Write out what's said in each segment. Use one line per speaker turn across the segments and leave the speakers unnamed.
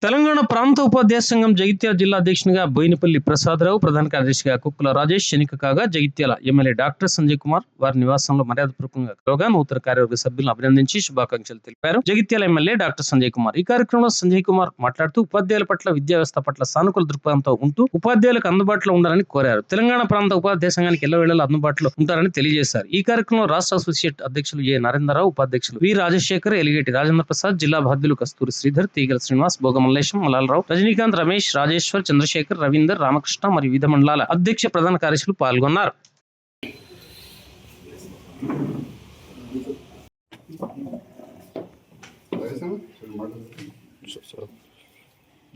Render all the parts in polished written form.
తెలంగాణ ప్రాంత ఉపాధ్యాయ సంఘం జగిత్యాల జిల్లా అధ్యక్షునిగా బోయినపల్లి ప్రసాదరావు, ప్రధాన కార్యదర్శిగా కుక్కుల రాజేష్ ఎన్నిక కాగా, జగిత్యాల ఎమ్మెల్యే డాక్టర్ సంజయ్ కుమార్ వారి నివాసంలో మర్యాదపూర్వకంగా కలవగా నూతన కార్యవర్గ సభ్యులను అభినందించి శుభాకాంక్షలు తెలిపారు. జగిత్యాల ఎమ్మెల్యే డాక్టర్ సంజయ్ కుమార్ ఈ కార్యక్రమంలో సంజయ్ కుమార్ మాట్లాడుతూ ఉపాధ్యాయుల పట్ల, విద్యా వ్యవస్థ పట్ల సానుకూల దృక్పథంతో ఉంటూ ఉపాధ్యాయులకు అందుబాటులో ఉండాలని కోరారు. తెలంగాణ ప్రాంత ఉపాధ్యాయ సంఘానికి ఎల్లవేళలా అందుబాటులో ఉంటారని తెలియజేశారు. ఈ కార్యక్రమంలో రాష్ట్ర అసోసియేట్ అధ్యక్షులు ఏ నరేంద్రరావు, ఉపాధ్యక్షులు వి రాజశేఖర్, ఎలిగేటి రాజేంద్ర ప్రసాద్, జిల్లా బాధ్యులు కస్తూరి శ్రీధర్, తీగల శ్రీనివాస్, భోగ మల్లేశం, మలాలరావు, రజనీకాంత్, రమేష్, రాజేశ్వర్, చంద్రశేఖర్, రవీందర్, రామకృష్ణ మరియు వివిధ మండలాల అధ్యక్ష ప్రధాన కార్యదర్శులు పాల్గొన్నారు.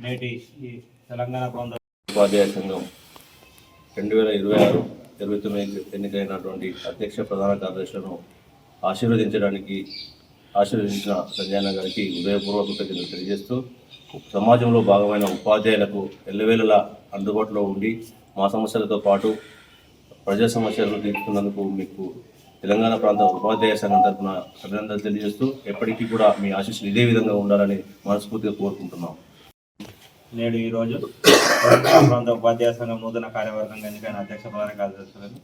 నేటి తెలంగాణ ప్రాంత
ఉపాధ్యాయ సంఘం 2026-29 ఎన్నికైనటువంటి అధ్యక్ష ప్రధాన కార్యదర్శులను ఆశీర్వదించిన సంజయన గారికి హృదయపూర్వక కృతజ్ఞతలు తెలియజేస్తూ, సమాజంలో భాగమైన ఉపాధ్యాయులకు ఎల్లవేళలా అందుబాటులో ఉండి మా సమస్యలతో పాటు ప్రజా సమస్యలను తీర్చుకున్నందుకు మీకు తెలంగాణ ప్రాంత ఉపాధ్యాయ సంఘం తరఫున అభినందనలు తెలియజేస్తూ, ఎప్పటికీ కూడా మీ ఆశీస్సులు ఇదే విధంగా ఉండాలని మనస్ఫూర్తిగా కోరుకుంటున్నాం.
నేడు ఈరోజు తెలంగాణ ప్రాంత ఉపాధ్యాయ సంఘం నూతన కార్యవర్గంగా ఎన్నికైన అధ్యక్ష ప్రధాన కార్యదర్శులను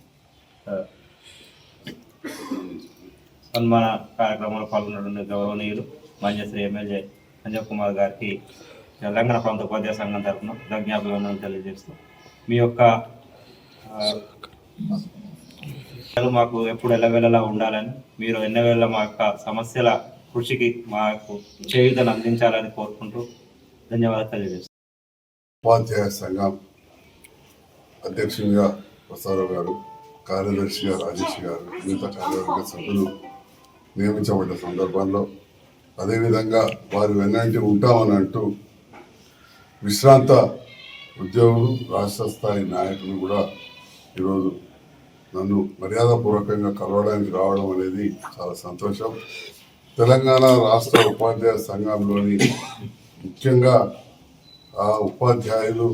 సన్మాన కార్యక్రమంలో పాల్గొన్న గౌరవనీయులు మంజశ్రీ ఎమ్మెల్యే సంజయ్ కుమార్ గారికి తెలంగాణ ప్రాంత ఉపాధ్యాయ సంఘం తరఫున కృతజ్ఞాపనలు తెలియజేస్తూ, మీ యొక్క మాకు ఎప్పుడు ఎల్లవేళలా ఉండాలని, మీరు ఎన్నవేళ మా యొక్క సమస్యల కృషికి మాకు చేయూతను అందించాలని కోరుకుంటూ ధన్యవాదాలు తెలియజేస్తాం.
ఉపాధ్యాయ సంఘం అధ్యక్షునిగా ప్రసాదరావు గారు, కార్యదర్శిగా రాజేష్ గారు, మిగతా కార్యవర్గ సభ్యులు నియమించబడ్డ సందర్భంలో, అదేవిధంగా వారు వెన్నంటి ఉంటామని అంటూ విశ్రాంత ఉద్యోగులు, రాష్ట్ర స్థాయి నాయకులు కూడా ఈరోజు నన్ను మర్యాదపూర్వకంగా కలవడానికి రావడం అనేది చాలా సంతోషం. తెలంగాణ రాష్ట్ర ఉపాధ్యాయ సంఘంలోని ముఖ్యంగా ఆ ఉపాధ్యాయులు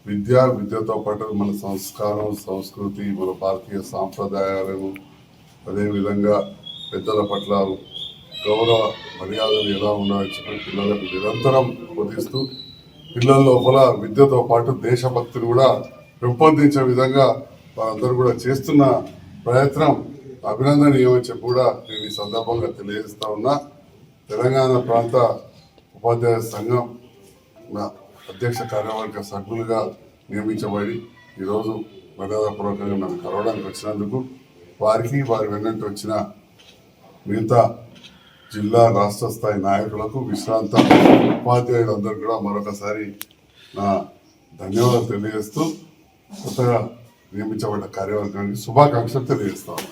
విద్యతో పాటు మన సంస్కారం, సంస్కృతి, మన భారతీయ సాంప్రదాయాలను, అదేవిధంగా పెద్దల పట్ల గౌరవ మర్యాదలు ఎలా ఉండాలని చెప్పి పిల్లలకు నిరంతరం బోధిస్తూ, పిల్లల లోపల విద్యతో పాటు దేశభక్తిని కూడా పెంపొందించే విధంగా వారందరూ కూడా చేస్తున్న ప్రయత్నం అభినందనీయమని చెప్పి కూడా నేను ఈ సందర్భంగా తెలియజేస్తా ఉన్నా. తెలంగాణ ప్రాంత ఉపాధ్యాయ సంఘం అధ్యక్ష కార్యవర్గ సభ్యులుగా నియమించబడి ఈరోజు మర్యాదపూర్వకంగా నన్ను కలవడానికి వచ్చినందుకు వారికి, వారి వెన్నంటి వచ్చిన మిగతా జిల్లా, రాష్ట్ర స్థాయి నాయకులకు, విశ్రాంత ఉపాధ్యాయులందరూ కూడా మరొకసారి నా ధన్యవాదాలు తెలియజేస్తూ, కొత్తగా నియమించబడ్డ కార్యవర్గానికి శుభాకాంక్షలు తెలియజేస్తాను.